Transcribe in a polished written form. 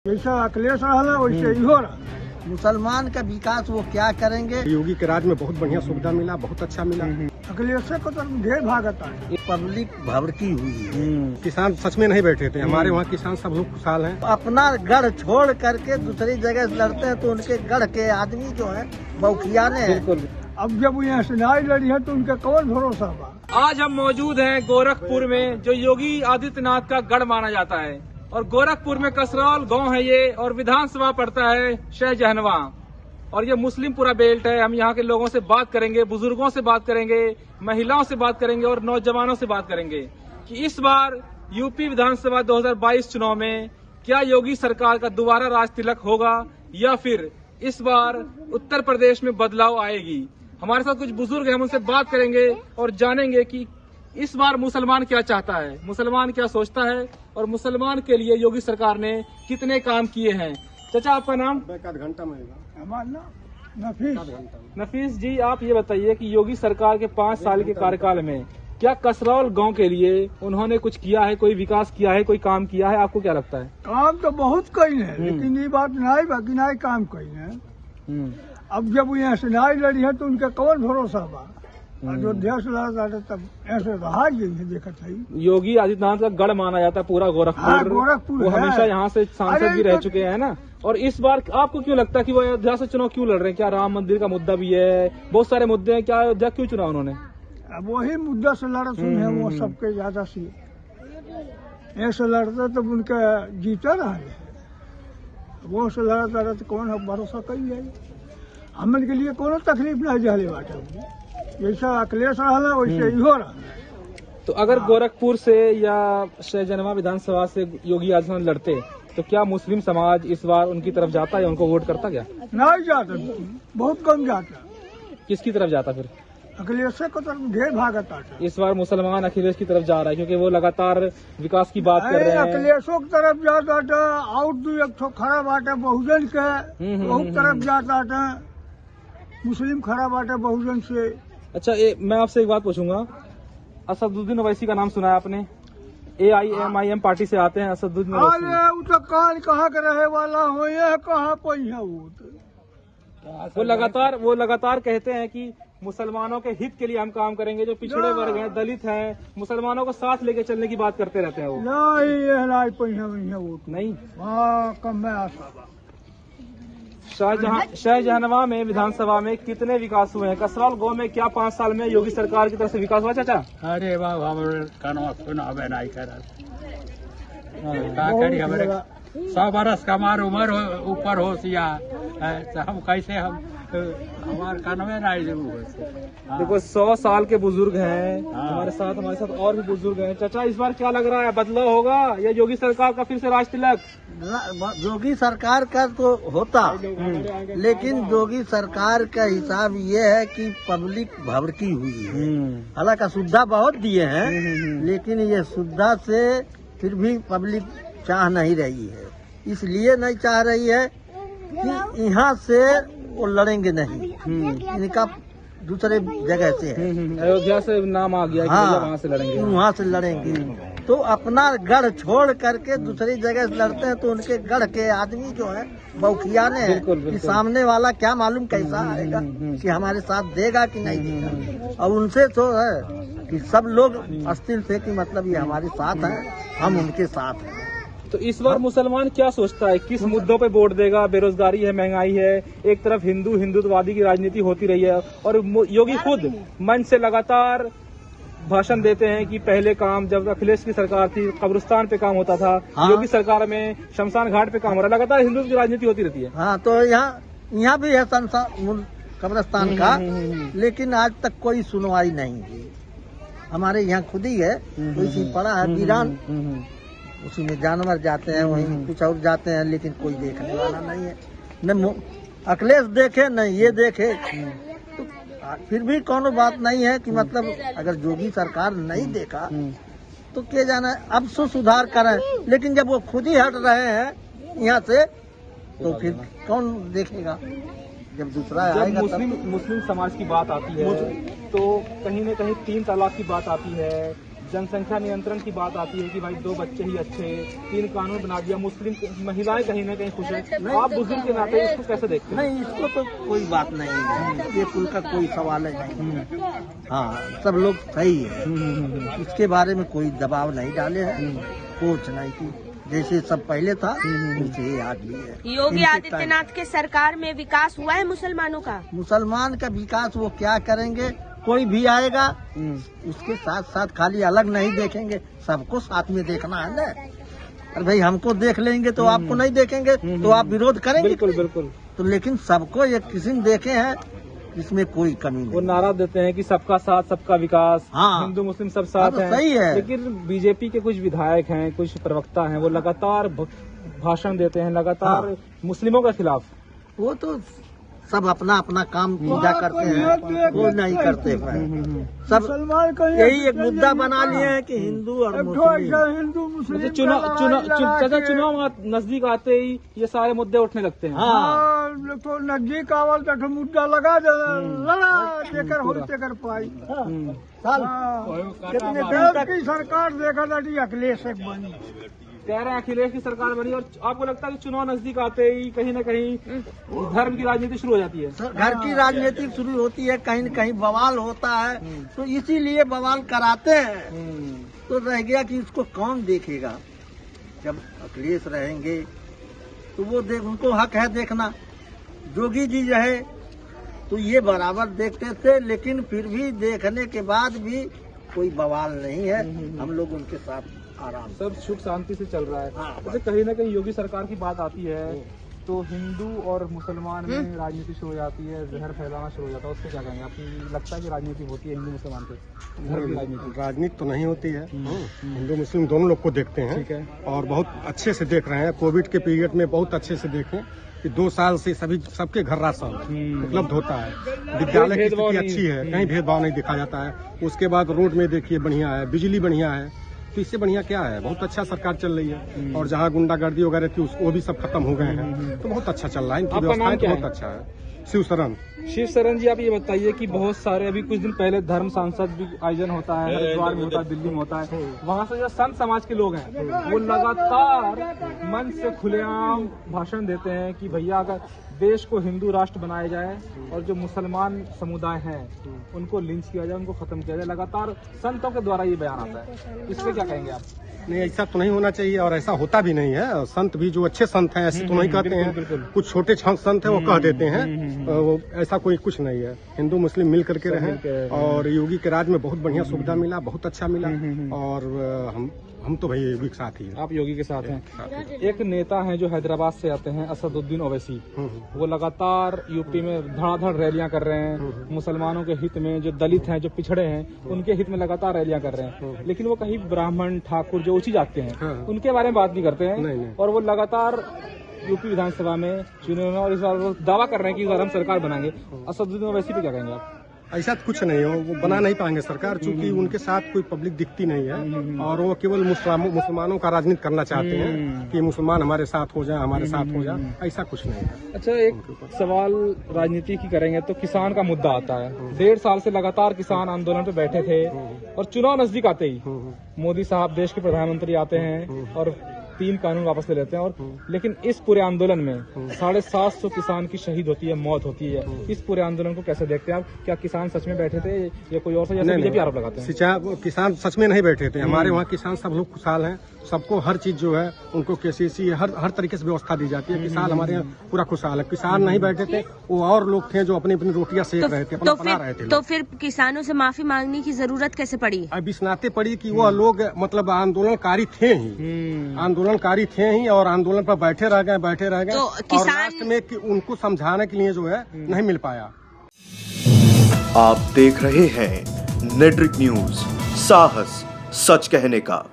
जैसा अखिलेश रहा वैसे ही हो रहा। मुसलमान का विकास वो क्या करेंगे। योगी के राज में बहुत बढ़िया सुविधा मिला, बहुत अच्छा मिला। अखिलेश को तो ढेर भागता है। ये पब्लिक भड़की हुई है। किसान सच में नहीं बैठे थे, हमारे वहाँ किसान सब लोग खुशहाल हैं। अपना गढ़ छोड़ करके दूसरी जगह से लड़ते हैं तो उनके गढ़ के आदमी जो है बौखियाने हैं। अब जब यहाँ से लड़ाई लड़ी है तो उनका कौन भरोसा बा। आज हम मौजूद हैं गोरखपुर में, जो योगी आदित्यनाथ का गढ़ माना जाता है। और गोरखपुर में कसरौल गांव है ये, और विधानसभा पड़ता है शाहजहानवा। और ये मुस्लिमपुरा बेल्ट है। हम यहाँ के लोगों से बात करेंगे, बुजुर्गों से बात करेंगे, महिलाओं से बात करेंगे और नौजवानों से बात करेंगे कि इस बार यूपी विधानसभा 2022 चुनाव में क्या योगी सरकार का दोबारा राज तिलक होगा या फिर इस बार उत्तर प्रदेश में बदलाव आएगी। हमारे साथ कुछ बुजुर्ग हैं, हम उनसे बात करेंगे और जानेंगे कि इस बार मुसलमान क्या चाहता है, मुसलमान क्या सोचता है और मुसलमान के लिए योगी सरकार ने कितने काम किए हैं। चाचा, आपका नाम? आध घंटा में हमारा नाम नफीस। नफीस जी, आप ये बताइए कि योगी सरकार के 5 साल के कार्यकाल में क्या कसरौल गांव के लिए उन्होंने कुछ किया है, कोई विकास किया है, कोई काम किया है? आपको क्या लगता है? काम तो बहुत कई है, लेकिन ये बात नहीं बाकी नहीं काम कई है। अब जब यहाँ से लड़ाई लड़ी है तो उनका कौन भरोसा बा। अयोध्या से लड़ा था तब ऐसे हार गई है। देखा था योगी आदित्यनाथ का गढ़ माना जाता है पूरा गोरखपुर। गोरखपुर वो है। हमेशा यहाँ से सांसद भी रह तो चुके हैं ना। और इस बार आपको क्यों लगता है कि वो अयोध्या से चुनाव क्यों लड़ रहे हैं? क्या राम मंदिर का मुद्दा भी है? बहुत सारे मुद्दे हैं, क्या अयोध्या क्यों चुना उन्होंने? अब वही मुद्दा से लड़ा सुन है वो सबके ज्यादा से ऐसे लड़ता तब उनका जीता रहा है। वो से लड़ता रहा तो कौन भरोसा कई है। हमन के लिए कोनो तकलीफ नहीं जहले बाटे। जैसा अखिलेश रहा वैसे ही हो रहा। तो अगर गोरखपुर से या शाहजहानवा विधानसभा से योगी आदित्यनाथ लड़ते तो क्या मुस्लिम समाज इस बार उनकी तरफ जाता या उनको वोट करता? क्या नहीं जाता, बहुत कम जाता। किसकी तरफ जाता फिर? अखिलेश को तो ढेर भागता है। इस बार मुसलमान अखिलेश की तरफ जा रहा है क्योंकि वो लगातार विकास की बात कर रहे हैं। अखिलेशों की तरफ जाता और दो एक ठो खड़ा बाटे बहुजन के बहुत तरफ जाता। मुस्लिम खड़ा बाटे बहुजन से। अच्छा, मैं आपसे एक बात पूछूंगा। असदुद्दीन ओवैसी का नाम सुना है आपने? AIMIM पार्टी से आते हैं असदुद्दीन ओवैसी। अरे वो तो कान कहाँ के रहे वाला हो, ये कहाँ पई है वो लगातार कहते हैं कि मुसलमानों के हित के लिए हम काम करेंगे। जो पिछड़े वर्ग हैं, दलित हैं, मुसलमानों को साथ लेके चलने की बात करते रहते हैं वो। नहीं, ये नहीं पई है वो नहीं। हाँ, कम में आशा। शाहजहानवा में विधानसभा में कितने विकास हुए हैं? कसरौल गांव में क्या 5 साल में योगी सरकार की तरफ से विकास हुआ चाचा? अरे वाह, हमारे कनवा सुनावे नहीं करत। का करी हमारे 100 बरस का हमार उम्र ऊपर हो सिया हम कैसे हमारे कनवे नहीं हो। देखो 100 साल के बुजुर्ग हैं हमारे साथ और भी बुजुर्ग हैं। चाचा, इस बार क्या लग रहा है, बदलाव होगा या योगी सरकार का फिर से राज तिलक? योगी सरकार का तो होता, लेकिन योगी सरकार का हिसाब ये है कि पब्लिक भड़की हुई है। हालांकि सुविधा बहुत दिए हैं, लेकिन ये सुविधा से फिर भी पब्लिक चाह नहीं रही है। इसलिए नहीं चाह रही है कि यहाँ से वो लड़ेंगे नहीं, इनका दूसरे जगह से है। अयोध्या से नाम आ गया कि वहाँ से लड़ेंगे। वहाँ से लड़ेंगे तो अपना गढ़ छोड़ करके दूसरी जगह से लड़ते हैं तो उनके गढ़ के आदमी जो है बौखियाने हैं कि सामने वाला क्या मालूम कैसा आएगा, कि हमारे साथ देगा कि नहीं देगा। और उनसे तो है कि सब लोग अस्थिर थे कि मतलब ये हमारे साथ है, हम उनके साथ हैं। तो इस बार मुसलमान क्या सोचता है, किस मुद्दों पे वोट देगा? बेरोजगारी है, महंगाई है, एक तरफ हिंदुत्ववादी की राजनीति होती रही है और योगी खुद मंच से लगातार भाषण देते हैं कि पहले काम जब अखिलेश की सरकार थी कब्रिस्तान पे काम होता था, योगी सरकार में शमशान घाट पे काम हो रहा है। लगातार हिंदुत्व की राजनीति होती रहती है। हाँ, तो यहाँ भी है कब्रिस्तान का, लेकिन आज तक कोई सुनवाई नहीं हुई। हमारे यहाँ खुद ही है, कोई पड़ा है वीरान, उसी में जानवर जाते हैं, वहीं कुछ और जाते हैं, लेकिन कोई देखने वाला नहीं है। न अखिलेश देखे न ये देखे, तो फिर भी कोनो बात नहीं है कि मतलब अगर योगी सरकार नहीं देखा तो क्या जाना, अब सो सुधार करें। लेकिन जब वो खुद ही हट रहे हैं यहाँ से तो फिर कौन देखेगा? जब दूसरा आएगा। मुस्लिम समाज की बात आती है तो कहीं न कहीं 3 तलाक की बात आती है, जनसंख्या नियंत्रण की बात आती है कि भाई 2 बच्चे ही अच्छे, 3 कानून बना दिया, मुस्लिम महिलाएं कहीं ना कहीं खुश है, आप बुजुर्ग के नाते इसको कैसे देखते हैं? नहीं, इसको तो कोई बात नहीं है, ये कुल का कोई सवाल है नहीं। हाँ, सब लोग सही है, इसके बारे में कोई दबाव नहीं डाले हैं, कोच नहीं की, जैसे सब पहले था वैसे ही आज भी है। योगी आदित्यनाथ के सरकार में विकास हुआ है मुसलमानों का? मुसलमान का विकास वो क्या करेंगे, कोई भी आएगा उसके साथ साथ खाली अलग नहीं देखेंगे, सबको साथ में देखना है ना। अरे भाई हमको देख लेंगे तो आपको नहीं देखेंगे तो आप विरोध करेंगे। बिल्कुल बिल्कुल। तो लेकिन सबको एक किस्म देखे हैं, इसमें कोई कमी नहीं। वो नारा देते हैं कि सबका साथ सबका विकास, हाँ। हिंदू मुस्लिम सब साथ तो हैं। सही है। लेकिन बीजेपी के कुछ विधायक हैं, कुछ प्रवक्ता हैं, वो लगातार भाषण देते हैं, लगातार हाँ। मुस्लिमों के खिलाफ। वो तो सब अपना अपना काम पूजा करते हैं, वो नहीं करते हैं। सब मुसलमान का यही एक मुद्दा बना लिए हैं कि हिंदू और मुस्लिम। हिंदू मुस्लिम चाचा चुनाव नजदीक आते ही ये सारे मुद्दे उठने लगते हैं। हाँ, तो नजदीक आवल तक मुद्दा लगा दे, लड़ा जेकर हो तेकर पाई। कितने दिन तक की सरकार देखा जाती अखिलेश एक बनी, कह रहे हैं अखिलेश की सरकार बनी, और आपको लगता है कि चुनाव नजदीक आते ही कहीं न कहीं धर्म की राजनीति शुरू हो जाती है? घर की राजनीति शुरू होती है, कहीं न कहीं बवाल होता है, तो इसीलिए बवाल कराते हैं। तो रह गया कि इसको कौन देखेगा, जब अखिलेश रहेंगे तो वो उनको हक है देखना। जोगी जी रहे तो ये बराबर देखते थे, लेकिन फिर भी देखने के बाद भी कोई बवाल नहीं है, हम लोग उनके साथ आराम सब सुख शांति से चल रहा है। हाँ, जैसे कहीं ना कहीं योगी सरकार की बात आती है तो हिंदू और मुसलमान में राजनीति शुरू हो जाती है, जहर फैलाना शुरू हो जाता है, उसको क्या कहेंगे? आपको लगता है कि राजनीति होती है हिंदू मुसलमान पे? धर्म की राजनीति राजनीति तो नहीं होती है, हिंदू मुस्लिम दोनों लोग को देखते हैं। ठीक है। और बहुत अच्छे से देख रहे हैं। कोविड के पीरियड में बहुत अच्छे से देखें कि 2 साल से सबके घर राशन उपलब्ध होता है, विद्यालय की स्थिति अच्छी है, कहीं भेदभाव नहीं दिखा जाता है। उसके बाद रोड में देखिए बढ़िया है, बिजली बढ़िया है, तो इससे बढ़िया क्या है? बहुत अच्छा सरकार चल रही है। और जहाँ गुंडागर्दी वगैरह थी वो भी सब खत्म हो गए हैं, तो बहुत अच्छा चल रहा है। इनकी आपका नाम व्यवस्थाएं तो क्या बहुत अच्छा है। शिवशरण। शिव शरण जी, आप ये बताइए कि बहुत सारे अभी कुछ दिन पहले धर्म सांसद भी आयोजन होता है, हरिद्वार में होता है, दिल्ली में होता है, वहाँ से जो संत समाज के लोग हैं वो लगातार मन से खुलेआम भाषण देते हैं कि भैया अगर देश को हिंदू राष्ट्र बनाया जाए और जो मुसलमान समुदाय हैं उनको लिंच किया जाए, उनको खत्म किया जाए। लगातार संतों के द्वारा ये बयान आता है, इस पे क्या कहेंगे आप? नहीं, ऐसा तो नहीं होना चाहिए और ऐसा होता भी नहीं है। संत भी जो अच्छे संत हैं ऐसे तो नहीं कहते हैं, कुछ छोटे संत हैं वो कह देते हैं, ऐसा कोई कुछ नहीं है। हिंदू मुस्लिम मिल करके रहे और योगी के राज में बहुत बढ़िया सुविधा मिला, बहुत अच्छा मिला। और हम तो भाई योगी के साथ ही हैं। आप योगी के साथ हैं। एक नेता हैं जो हैदराबाद से आते हैं, असदुद्दीन ओवैसी, वो लगातार यूपी में धड़ाधड़ रैलियां कर रहे हैं, मुसलमानों के हित में, जो दलित हैं, जो पिछड़े हैं, उनके हित में लगातार रैलियां कर रहे हैं। लेकिन वो कहीं ब्राह्मण, ठाकुर जो ऊंची जाते हैं उनके बारे में बात नहीं करते हैं। और वो लगातार यूपी विधानसभा में चुने और इस बार वो दावा कर रहे हैं कि इस बार हम सरकार बनाएंगे। असदुद्दीन ओवैसी पे क्या कहेंगे आप? ऐसा तो कुछ नहीं हो, वो बना नहीं पाएंगे सरकार, चूंकि उनके साथ कोई पब्लिक दिखती नहीं है और वो केवल मुसलमानों का राजनीति करना चाहते हैं कि मुसलमान हमारे साथ हो जाए, हमारे साथ हो जाए। ऐसा कुछ नहीं है। अच्छा, एक सवाल राजनीति की करेंगे तो किसान का मुद्दा आता है। 1.5 साल से लगातार किसान आंदोलन पे बैठे थे और चुनाव नजदीक आते ही मोदी साहब देश के प्रधानमंत्री आते हैं और 3 कानून वापस ले लेते हैं। और लेकिन इस पूरे आंदोलन में 750 किसान की शहीद होती है, मौत होती है। इस पूरे आंदोलन को कैसे देखते हैं आप? क्या किसान सच में बैठे थे या कोई और? जैसे बीजेपी आरोप लगाते हैं किसान सच में नहीं बैठे थे। हमारे वहाँ किसान सब लोग खुशहाल हैं, सबको हर चीज जो है उनको केसीसी हर तरीके से व्यवस्था दी जाती है। किसान हमारे यहाँ पूरा खुशहाल है। किसान नहीं बैठे थे, वो और लोग थे जो अपनी अपनी रोटियां सेक रहे थे, अपना बना रहे थे। तो फिर किसानों से माफी मांगने की जरूरत कैसे पड़ी? अब इस नाते पड़ी कि वह लोग मतलब आंदोलनकारी थे ही और आंदोलन पर बैठे रह गए तो और लास्ट में कि उनको समझाने के लिए जो है नहीं मिल पाया। आप देख रहे हैं नेट्रिक न्यूज, साहस सच कहने का।